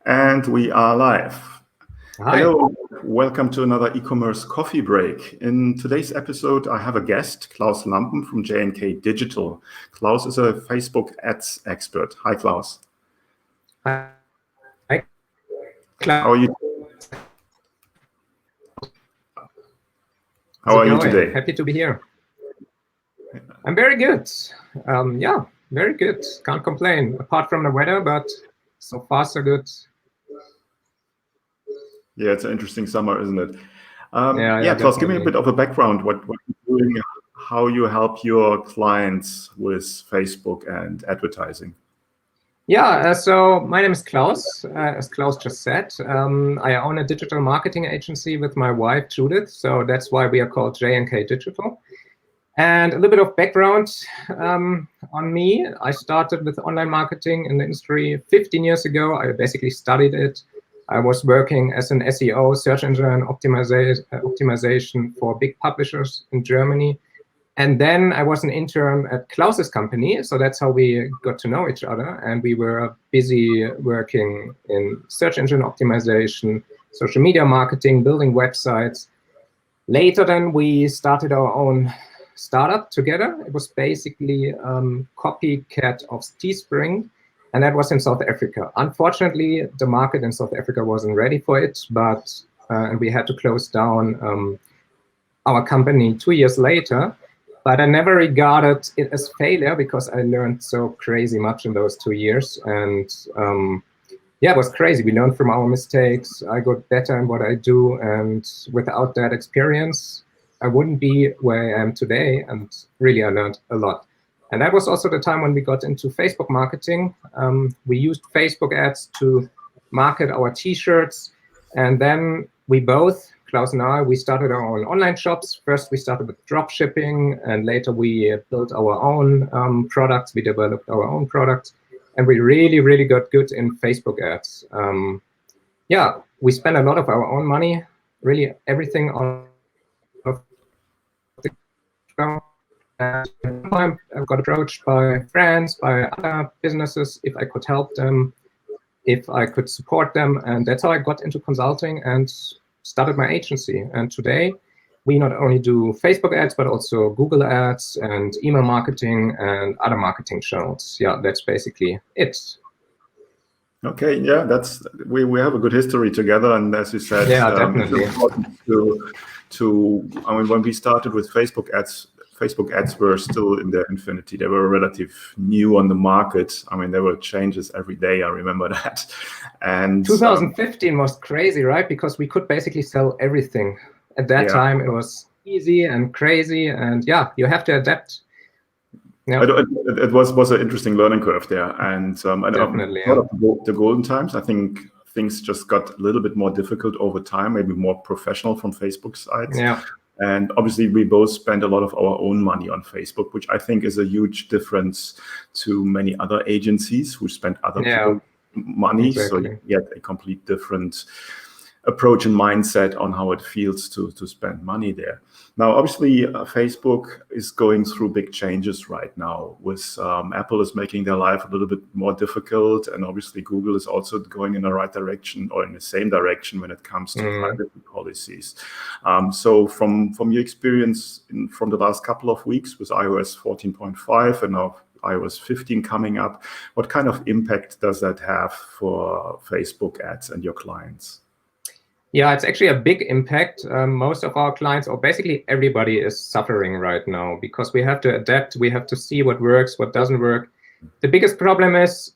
And we are live. Hi. Hello, welcome to another e-commerce coffee break. In today's episode, I have a guest, Klaus Lampen from J&K Digital. Klaus is a Facebook ads expert. Hi, Klaus. Hi. How are you? How are you today? Happy to be here. I'm very good. Yeah, very good. Can't complain, apart from the weather, but so far so good. Yeah, it's an interesting summer, isn't it? Yeah, Klaus, give me a bit of a background. What you're doing, how you help your clients with Facebook and advertising. Yeah, so my name is Klaus, as Klaus just said. I own a digital marketing agency with my wife, Judith, so that's why we are called J&K Digital. And a little bit of background on me. I started with online marketing in the industry 15 years ago. I basically studied it. I was working as an SEO, search engine optimization for big publishers in Germany. And then I was an intern at Klaus's company. So that's how we got to know each other. And we were busy working in search engine optimization, social media marketing, building websites. Later then we started our own startup together. It was basically copycat of Teespring, and that was in South Africa. Unfortunately, the market in South Africa wasn't ready for it, but and we had to close down our company 2 years later. But I never regarded it as failure because I learned so crazy much in those 2 years. And yeah, it was crazy. We learned from our mistakes. I got better in what I do. And without that experience, I wouldn't be where I am today. And really, I learned a lot. And that was also the time when we got into Facebook marketing. We used Facebook ads to market our T-shirts. And then we both, Klaus and I, we started our own online shops. First, we started with drop shipping, and later we built our own products. We developed our own products. And we really, really got good in Facebook ads. Yeah, we spent a lot of our own money, really everything on the ground. And I got approached by friends, by other businesses, if I could help them, if I could support them. And that's how I got into consulting and started my agency. And today, we not only do Facebook ads, but also Google ads and email marketing and other marketing channels. Yeah, that's basically it. Okay, yeah, we have a good history together, and as you said, yeah, definitely. It's important I mean, when we started with Facebook ads were still in their infancy. They were relative new on the market. I mean, there were changes every day. I remember that. And 2015 was crazy, right? Because we could basically sell everything. At that time, it was easy and crazy, and yeah, you have to adapt. Yeah. It was an interesting learning curve there, and definitely, the golden times. I think things just got a little bit more difficult over time, maybe more professional from Facebook's side. Yeah. And obviously, we both spend a lot of our own money on Facebook, which I think is a huge difference to many other agencies who spend other people's money. Exactly. So you get a complete different approach and mindset on how it feels to spend money there. Now, obviously, Facebook is going through big changes right now. With Apple is making their life a little bit more difficult, and obviously Google is also going in the right direction or in the same direction when it comes to privacy policies. So, from your experience from the last couple of weeks with iOS 14.5 and now iOS 15 coming up, what kind of impact does that have for Facebook ads and your clients? Yeah, it's actually a big impact. Most of our clients, or basically everybody, is suffering right now because we have to adapt. We have to see what works, what doesn't work. The biggest problem is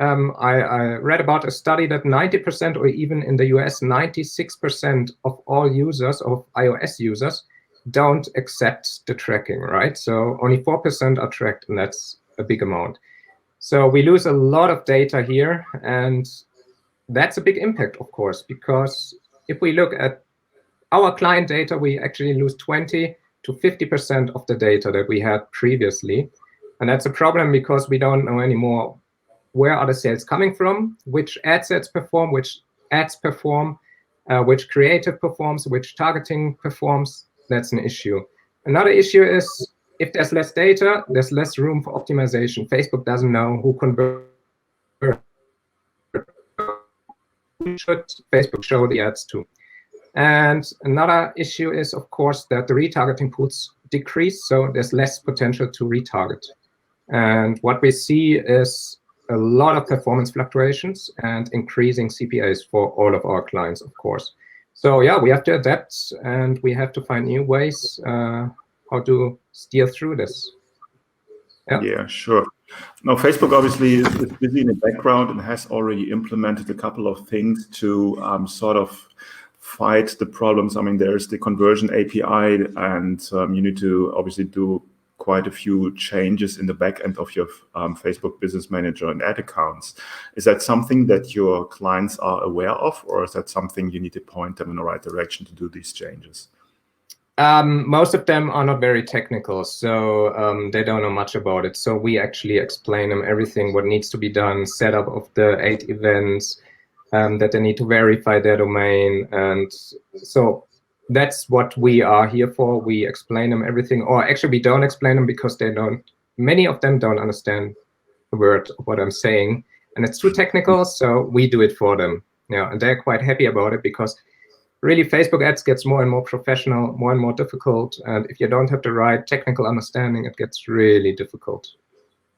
I read about a study that 90%, or even in the US, 96% of all users, of iOS users, don't accept the tracking, right? So only 4% are tracked, and that's a big amount. So we lose a lot of data here, and that's a big impact, of course, because if we look at our client data, we actually lose 20 to 50% of the data that we had previously. And that's a problem because we don't know anymore where are the sales coming from, which ad sets perform, which ads perform, which creative performs, which targeting performs. That's an issue. Another issue is if there's less data, there's less room for optimization. Facebook doesn't know who converts should Facebook show the ads to? And another issue is, of course, that the retargeting pools decrease, so there's less potential to retarget. And what we see is a lot of performance fluctuations and increasing CPAs for all of our clients, of course. So yeah, we have to adapt, and we have to find new ways how to steer through this. Yeah, sure. Now, Facebook obviously is busy in the background and has already implemented a couple of things to sort of fight the problems. I mean, there's the conversion API, and you need to obviously do quite a few changes in the back end of your Facebook Business Manager and ad accounts. Is that something that your clients are aware of, or is that something you need to point them in the right direction to do these changes? Most of them are not very technical, so they don't know much about it. So we actually explain them everything, what needs to be done, setup of the 8 events, that they need to verify their domain. And so that's what we are here for. We explain them everything, or actually we don't explain them because many of them don't understand a word of what I'm saying. And it's too technical, so we do it for them. Yeah, and they're quite happy about it because really, Facebook ads gets more and more professional, more and more difficult. And if you don't have the right technical understanding, it gets really difficult.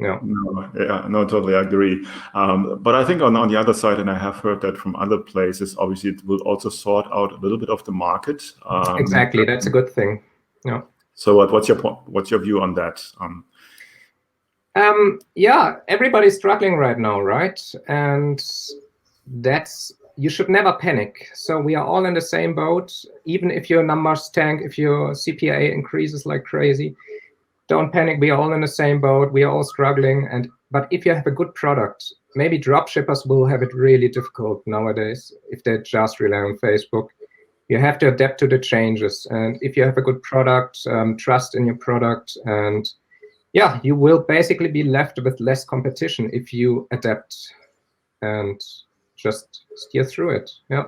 Yeah. No, totally agree. But I think on the other side, and I have heard that from other places, obviously it will also sort out a little bit of the market. Exactly, that's a good thing. Yeah. So what's your view on that? Yeah, everybody's struggling right now, right? And you should never panic. So we are all in the same boat. Even if your numbers tank, if your CPA increases like crazy, don't panic. We are all in the same boat. We are all struggling. But if you have a good product, maybe dropshippers will have it really difficult nowadays if they just rely on Facebook. You have to adapt to the changes. And if you have a good product, trust in your product. And yeah, you will basically be left with less competition if you adapt and just steer through it. Yeah.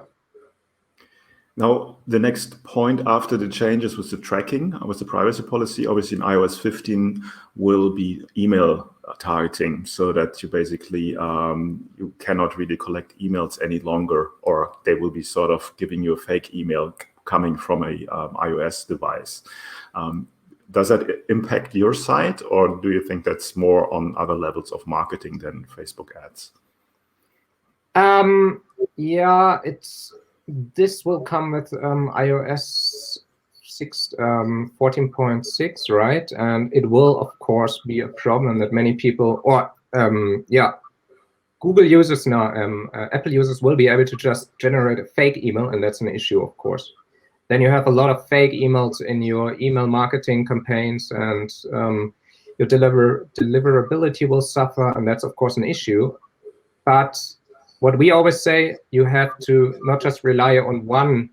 Now, the next point after the changes was the tracking, was the privacy policy. Obviously, in iOS 15 will be email targeting, so that you basically you cannot really collect emails any longer, or they will be sort of giving you a fake email coming from a iOS device. Does that impact your site, or do you think that's more on other levels of marketing than Facebook ads? Yeah, this will come with iOS 14.6, right? And it will, of course, be a problem that many people, or Google users now, Apple users will be able to just generate a fake email, and that's an issue, of course. Then you have a lot of fake emails in your email marketing campaigns, and your deliverability will suffer, and that's, of course, an issue. But what we always say, you have to not just rely on one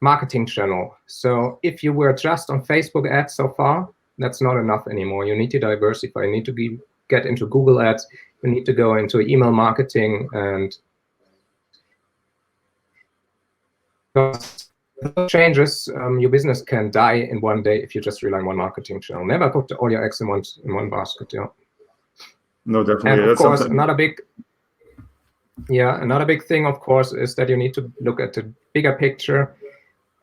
marketing channel. So if you were just on Facebook ads so far, that's not enough anymore. You need to diversify. You need to get into Google ads. You need to go into email marketing, and changes, your business can die in one day if you just rely on one marketing channel. Never put all your eggs in one basket. Yeah. No, definitely. And of That's course, something. another big thing, of course, is that you need to look at the bigger picture.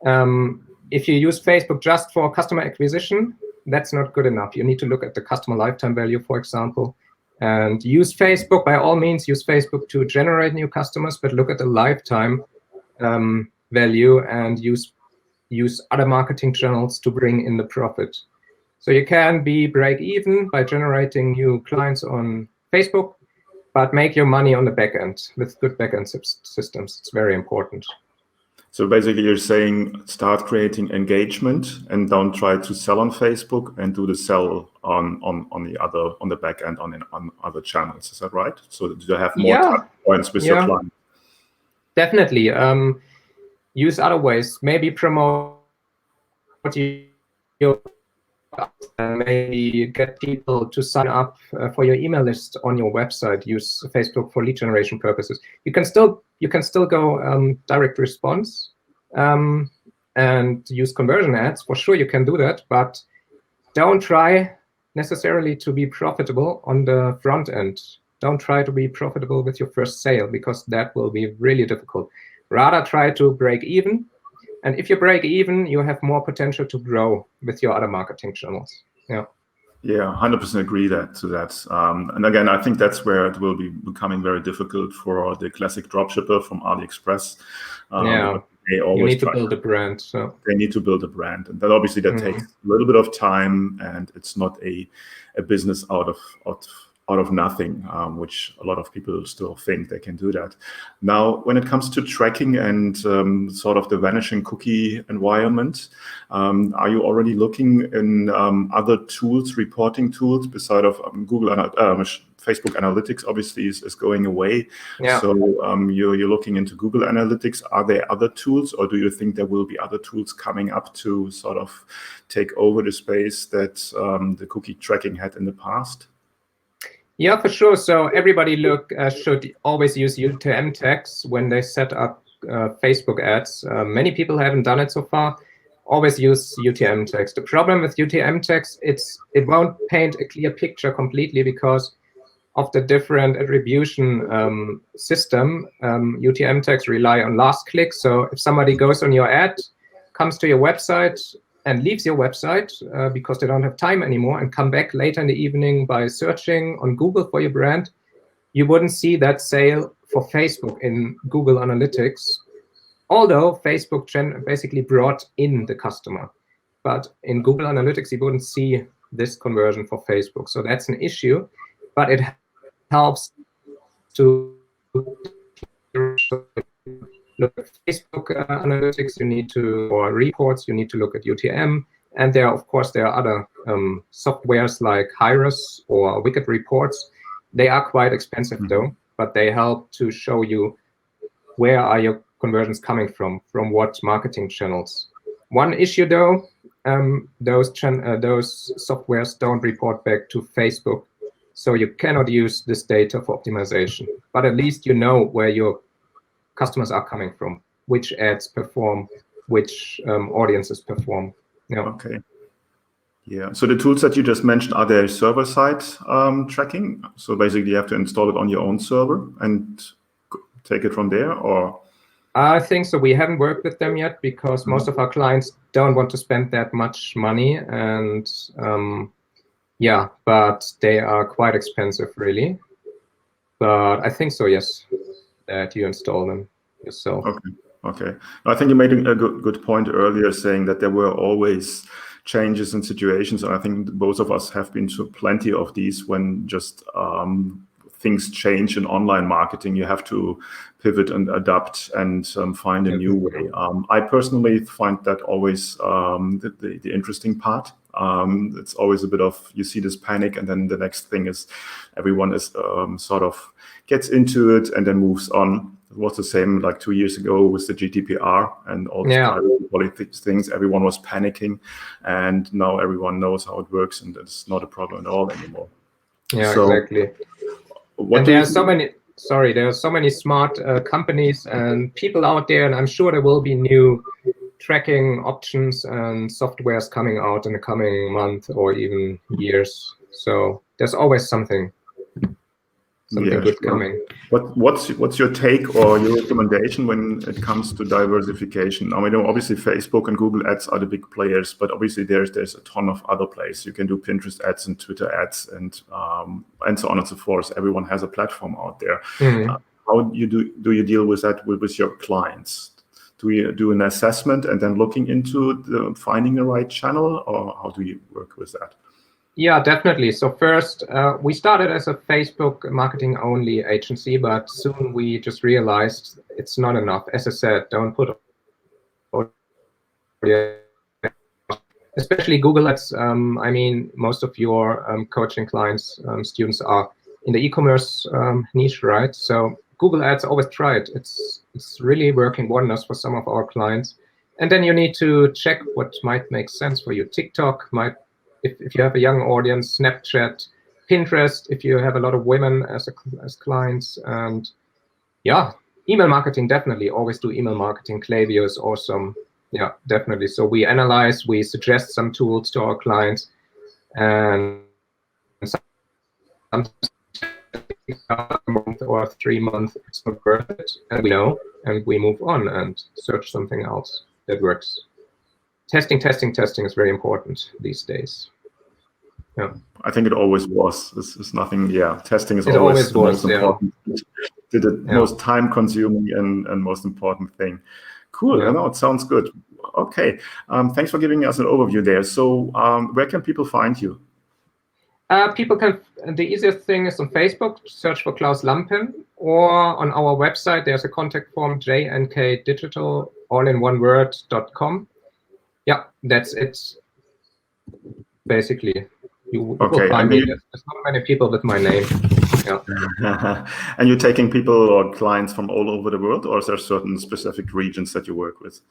If you use Facebook just for customer acquisition, that's not good enough. You need to look at the customer lifetime value, for example, and use Facebook, by all means, use Facebook to generate new customers, but look at the lifetime value and use other marketing channels to bring in the profit. So you can be break even by generating new clients on Facebook, but make your money on the back end with good back end systems. It's very important. So basically, you're saying start creating engagement and don't try to sell on Facebook, and do the sell on the back end on other channels. Is that right? So do you have more touch points with your client? Definitely. Use other ways. Maybe promote your maybe get people to sign up for your email list on your website. Use Facebook for lead generation purposes. You can still go direct response and use conversion ads. For sure, you can do that, but don't try necessarily to be profitable on the front end. Don't try to be profitable with your first sale, because that will be really difficult. Rather try to break even. And if you break even, you have more potential to grow with your other marketing channels. Yeah. Yeah, 100% agree to that. And again, I think that's where it will be becoming very difficult for the classic dropshipper from AliExpress. Yeah, they always you need to build a brand. So they need to build a brand, and that obviously takes a little bit of time, and it's not a business out of nothing, which a lot of people still think they can do that. Now, when it comes to tracking and sort of the vanishing cookie environment, are you already looking in other tools, reporting tools, beside of Facebook Analytics obviously is going away. Yeah. So you're looking into Google Analytics. Are there other tools, or do you think there will be other tools coming up to sort of take over the space that the cookie tracking had in the past? Yeah, for sure. So everybody should always use UTM tags when they set up Facebook ads. Many people haven't done it so far. Always use UTM tags. The problem with UTM tags, it won't paint a clear picture completely because of the different attribution system. UTM tags rely on last click. So if somebody goes on your ad, comes to your website, and leaves your website because they don't have time anymore, and come back later in the evening by searching on Google for your brand, you wouldn't see that sale for Facebook in Google Analytics, although Facebook basically brought in the customer. But in Google Analytics, you wouldn't see this conversion for Facebook. So that's an issue, but it helps to look at Facebook analytics, or reports, you need to look at UTM. And there are other softwares like Hyros or Wicked Reports. They are quite expensive though, but they help to show you where are your conversions coming from what marketing channels. One issue though, those softwares don't report back to Facebook, so you cannot use this data for optimization. But at least you know where your customers are coming from, which ads perform, which audiences perform. Yeah. Okay. Yeah. So the tools that you just mentioned, are they server-side tracking? So basically, you have to install it on your own server and take it from there, or? I think so. We haven't worked with them yet because most of our clients don't want to spend that much money, and yeah, but they are quite expensive, really. But I think so, yes, that you install them yourself. Okay. I think you made a good point earlier, saying that there were always changes in situations, and I think both of us have been to plenty of these when just things change in online marketing. You have to pivot and adapt and find a new way. I personally find that always the interesting part. It's always a bit of, you see this panic, and then the next thing is everyone is sort of gets into it and then moves on. It was the same like 2 years ago with the GDPR and all these things. Everyone was panicking, and now everyone knows how it works, and it's not a problem at all anymore. Yeah, so, exactly. And there are so many smart companies and people out there, and I'm sure there will be new tracking options and softwares coming out in the coming month or even years. So there's always something good coming. What's your take or your recommendation when it comes to diversification? I mean, obviously Facebook and Google ads are the big players, but obviously there's a ton of other places. You can do Pinterest ads and Twitter ads and so on and so forth. Everyone has a platform out there. How do you deal with that with your clients? Do you do an assessment and then looking into finding the right channel, or how do you work with that? Yeah, definitely. So first, we started as a Facebook marketing only agency, but soon we just realized it's not enough. As I said, don't put especially Google ads. I mean, most of your coaching clients, students are in the e-commerce niche, right? So Google ads, always try it. It's really working wonders for some of our clients. And then you need to check what might make sense for you. TikTok might, if you have a young audience, Snapchat, Pinterest, if you have a lot of women as clients, and yeah, email marketing, definitely. Always do email marketing. Klaviyo is awesome. Yeah, definitely. So we analyze, we suggest some tools to our clients, and a month or 3 months, it's not worth it, and we know, and we move on and search something else that works. Testing is very important these days. Yeah. I think it always was. It's nothing. Yeah, testing is It always the was, most important, the most time-consuming and most important thing. Cool. Yeah. No, it sounds good. Okay. Thanks for giving us an overview there. So, where can people find you? People can. The easiest thing is on Facebook. Search for Klaus Lampen, or on our website. There's a contact form: jnkdigital, all in one word.com. Yeah, that's it. Basically, you will find me. There's not many people with my name. Yeah. And you're taking people or clients from all over the world, or is there certain specific regions that you work with?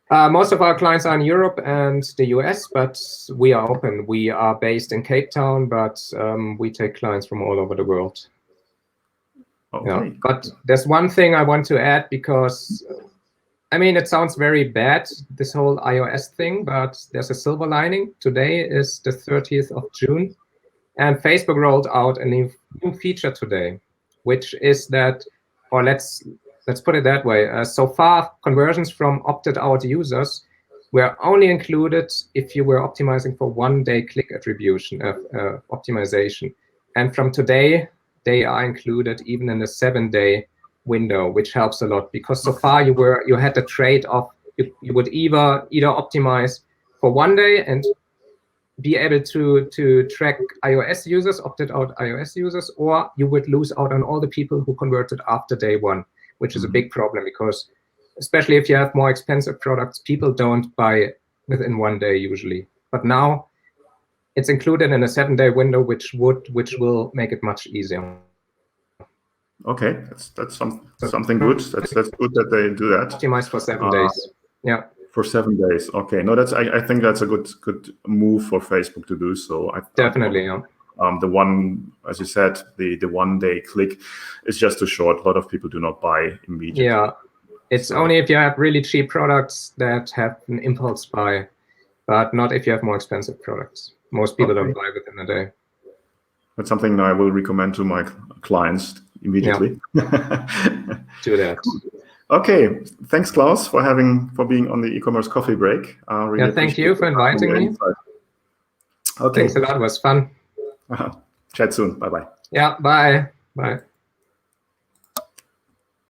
Most of our clients are in Europe and the US, but we are open. We are based in Cape Town, but we take clients from all over the world. Okay. Yeah. But there's one thing I want to add, because I mean, it sounds very bad, this whole iOS thing, but there's a silver lining. Today is the 30th of June, and Facebook rolled out a new feature today, which is that, or let's put it that way. So far, conversions from opted-out users were only included if you were optimizing for one-day click attribution optimization. And from today, they are included even in the 7-day window, which helps a lot, because so far you had the trade-off. You would either optimize for one day and be able to track iOS users, opted-out iOS users, or you would lose out on all the people who converted after day one, which is a big problem, because especially if you have more expensive products, people don't buy within one day usually. But now it's included in a 7-day window, which will make it much easier. Okay, that's something good. That's good that they do that. Optimize for 7 days. Yeah. For 7 days. Okay. No, I think that's a good move for Facebook to do so. Definitely, yeah. The one, as you said, the 1-day click is just too short. A lot of people do not buy immediately. Yeah, it's only if you have really cheap products that have an impulse buy, but not if you have more expensive products. Most people don't buy within a day. That's something I will recommend to my clients immediately. Yeah. Do that. Okay, thanks, Klaus, for being on the e-commerce coffee break. Really thank you for inviting me. Okay, thanks a lot. It was fun. Chat soon. Bye bye. Yeah, bye. Bye.